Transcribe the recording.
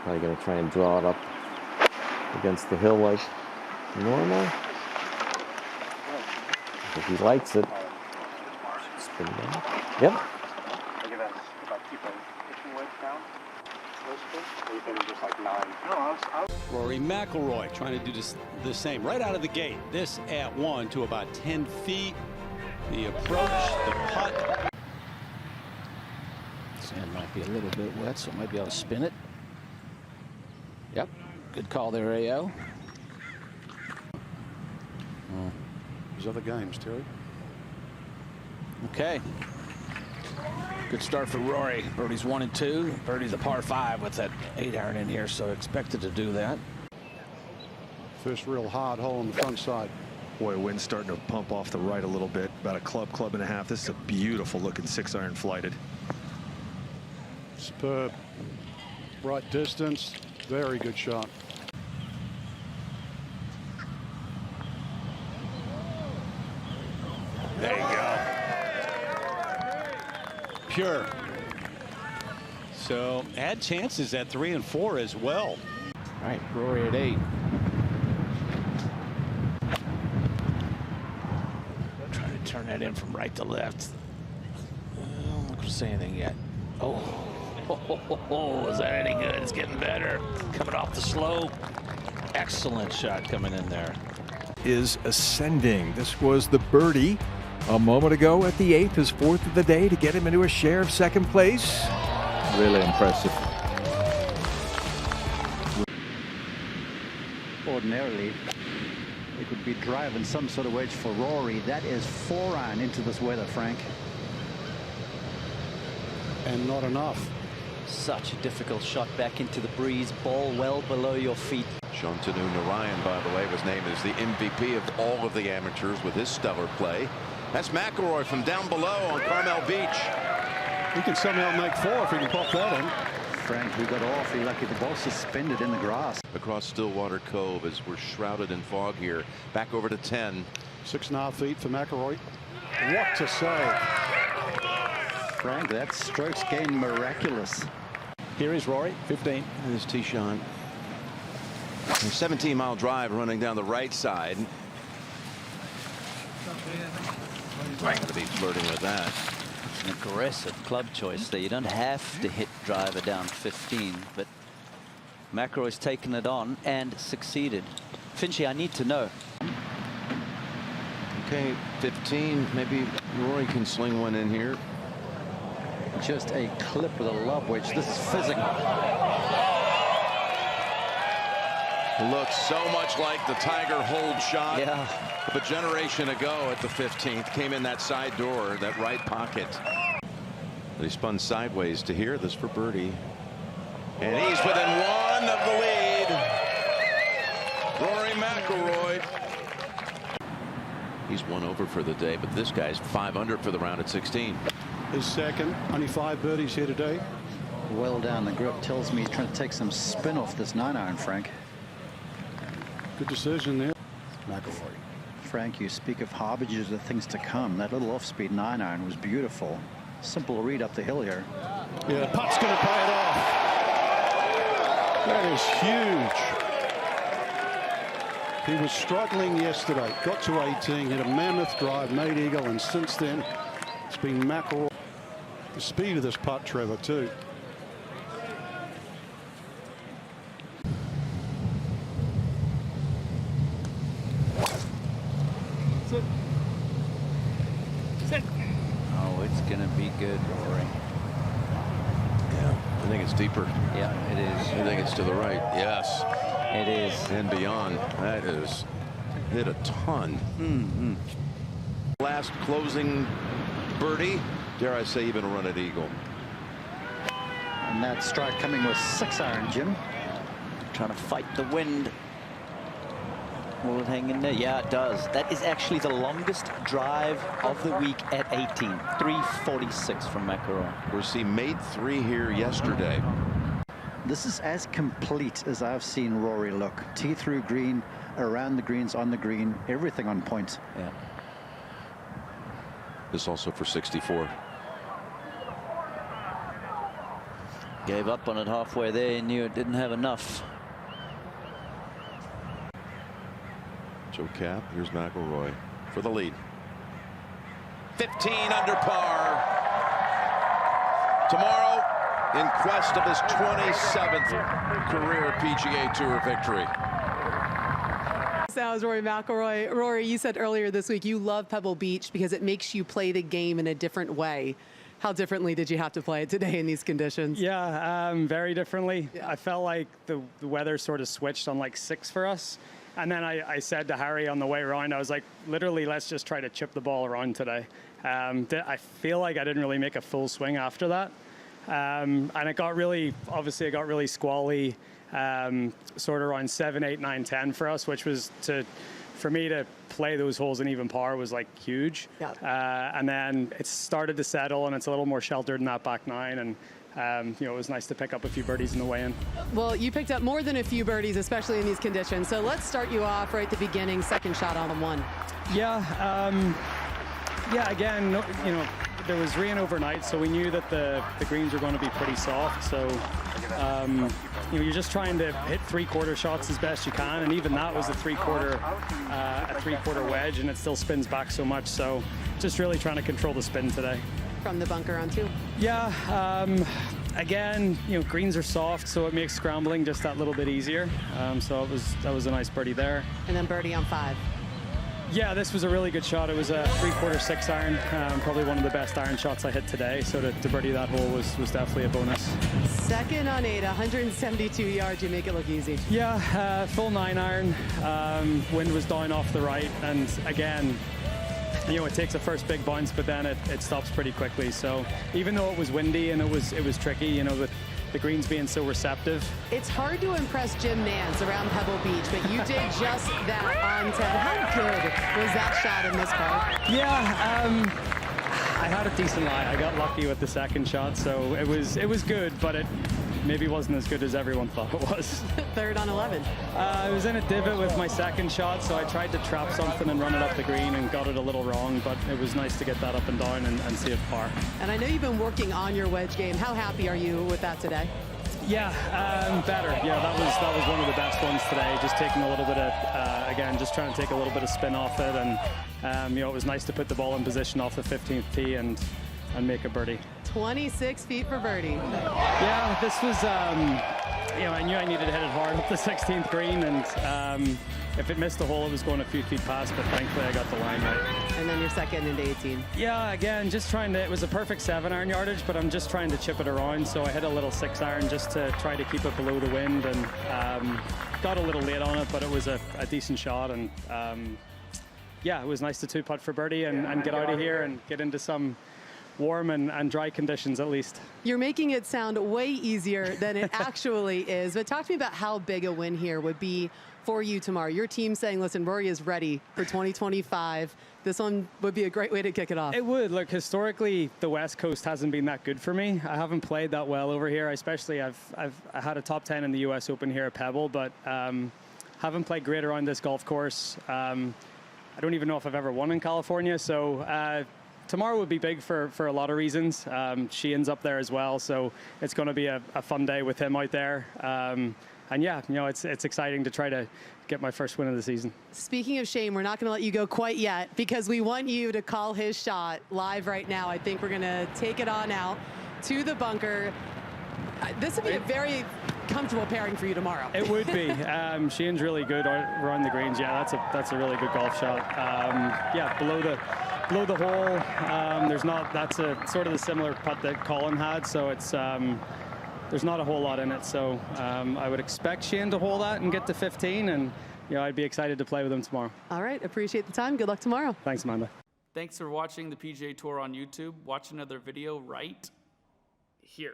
Probably going to try and draw it up against the hill like normal. If he likes it. Spin down. Yep. Rory McIlroy trying to do the same right out of the gate. This at 1 to about 10 feet. The approach, the putt. Sand might be a little bit wet, so it might be able to spin it. Yep, good call there, AO. There's other games, Terry. Okay. Good start for Rory. Birdie's 1 and 2. Birdie's a par 5 with that 8-iron in here, so expected to do that. First real hard hole on the front side. Boy, wind's starting to pump off the right a little bit. About a club and a half. This is a beautiful looking 6-iron flighted. Superb. Right distance. Very good shot. There you go. Pure. So had chances at 3 and 4 as well. All right, Rory at 8. Trying to turn that in from right to left. I'm not going to say anything yet. Is that any good? It's getting better. Coming off the slope. Excellent shot coming in there. Is ascending. This was the birdie a moment ago at the 8th, his 4th of the day, to get him into a share of second place. Really impressive. Ordinarily, it would be driving some sort of wedge for Rory. That is 4-iron into this weather, Frank. And not enough. Such a difficult shot back into the breeze. Ball well below your feet. Shantanu Narayan, by the way, was named as the MVP of all of the amateurs with his stellar play. That's McIlroy from down below on Carmel Beach. He can somehow make 4 if he can pop that in. Frank, we got awfully lucky. The ball suspended in the grass. Across Stillwater Cove as we're shrouded in fog here. Back over to 10. 6.5 feet for McIlroy. What to say? Frank, that strokes gained miraculous. Here is Rory, 15. And this tee shot. A 17-mile drive running down the right side. Going to be flirting with that. It's an aggressive club choice there. You don't have to hit driver down 15, but McIlroy's taken it on and succeeded. Finchy, I need to know. Okay, 15. Maybe Rory can sling one in here. Just a clip with a lob wedge. This is physical. Looks so much like the Tiger hold shot Yeah. of a generation ago at the 15th. Came in that side door, that right pocket. But he spun sideways to here. This for birdie. And he's within 1 of the lead. Rory McIlroy. He's 1 over for the day, but this guy's 5 under for the round at 16. His second. Only 5 birdies here today. Well down the grip. Tells me he's trying to take some spin off this 9-iron, Frank. Good decision there. McIlroy. Frank, you speak of harbingers of things to come. That little off-speed 9-iron was beautiful. Simple read up the hill here. Yeah, the putt's going to pay it off. That is huge. He was struggling yesterday. Got to 18, hit a mammoth drive, made eagle, and since then it's been McIlroy. The speed of this putt, Trevor, too. Oh, it's going to be good, Rory. Yeah, I think it's deeper. Yeah, it is. I think it's to the right. Yes. It is. And beyond. That is hit a ton. Last closing birdie. Dare I say even a run at eagle. And that strike coming with 6-iron, Jim. Trying to fight the wind. Will it hang in there? Yeah, it does. That is actually the longest drive of the week at 18. 346 from McIlroy. Of course, he made 3 here yesterday. This is as complete as I've seen Rory look. Tee through green, around the greens, on the green, everything on point. Yeah. This also for 64. Gave up on it halfway there. He knew it didn't have enough. Joe Cap, here's McIlroy for the lead. 15 under par. Tomorrow, in quest of his 27th career PGA Tour victory. That was Rory McIlroy. Rory, you said earlier this week you love Pebble Beach because it makes you play the game in a different way. How differently did you have to play it today in these conditions? Yeah, very differently. Yeah. I felt like the weather sort of switched on like 6 for us. And then I said to Harry on the way around, I was like, literally, let's just try to chip the ball around today. I feel like I didn't really make a full swing after that. And it got really, obviously, it got really squally sort of around 7, 8, 9, 10 for us, which was for me to play those holes in even par was like huge. Yeah. And then it started to settle and it's a little more sheltered in that back 9. And you know, it was nice to pick up a few birdies in the weigh-in. Well, you picked up more than a few birdies, especially in these conditions. So let's start you off right at the beginning. Second shot on 1. Yeah. Yeah, again, you know, there was rain overnight, so we knew that the greens were going to be pretty soft. So, you know, you're just trying to hit 3/4 shots as best you can, and even that was a 3/4 wedge, and it still spins back so much. So, just really trying to control the spin today. From the bunker on 2. Yeah. Again, you know, greens are soft, so it makes scrambling just that little bit easier. So that was a nice birdie there. And then birdie on 5. Yeah, this was a really good shot. It was a 3/4 6 iron, probably one of the best iron shots I hit today. So to birdie that hole was definitely a bonus. Second on 8, 172 yards. You make it look easy. Yeah, full 9 iron. Wind was down off the right, and again, you know, it takes a first big bounce, but then it stops pretty quickly. So even though it was windy and it was tricky, you know, with the greens being so receptive. It's hard to impress Jim Nance around Pebble Beach, but you did just that on 10. How good was that shot in this park? Yeah, I had a decent lie. I got lucky with the second shot, so it was good, but it maybe wasn't as good as everyone thought it was. Third on 11. I was in a divot with my second shot, so I tried to trap something and run it up the green and got it a little wrong, but it was nice to get that up and down and see it par. And I know you've been working on your wedge game. How happy are you with that today? Yeah, better. Yeah, that was one of the best ones today. Just taking a little bit of, again, just trying to take a little bit of spin off it, and you know, it was nice to put the ball in position off the 15th tee and make a birdie. 26 feet for birdie. Yeah, this was, you know, I knew I needed to hit it hard up the 16th green, and if it missed the hole, it was going a few feet past, but thankfully I got the line right. And then you're second into 18. Yeah, again, just trying to, it was a perfect 7 iron yardage, but I'm just trying to chip it around, so I hit a little 6 iron just to try to keep it below the wind, and got a little late on it, but it was a decent shot, and yeah, it was nice to 2-putt for birdie and get out of here and get into some warm and dry conditions at least. You're making it sound way easier than it actually is, but talk to me about how big a win here would be for you tomorrow. Your team saying, listen, Rory is ready for 2025. This one would be a great way to kick it off. It would. Look, historically, the West Coast hasn't been that good for me. I haven't played that well over here, especially I had a top 10 in the US Open here at Pebble, but haven't played great around this golf course. I don't even know if I've ever won in California, so tomorrow would be big for a lot of reasons. Sheehan's up there as well, so it's going to be a fun day with him out there. And yeah, you know, it's exciting to try to get my first win of the season. Speaking of Shane, we're not going to let you go quite yet because we want you to call his shot live right now. I think we're going to take it on out to the bunker. This would be a very comfortable pairing for you tomorrow. It would be. Sheehan's really good around the greens. Yeah, that's a really good golf shot. Yeah, below the hole. That's a sort of the similar putt that Collin had, so it's there's not a whole lot in it. So I would expect Sheehan to hold that and get to 15, and you know, I'd be excited to play with him tomorrow. All right, appreciate the time. Good luck tomorrow. Thanks, Amanda. Thanks for watching the PGA Tour on YouTube. Watch another video right here.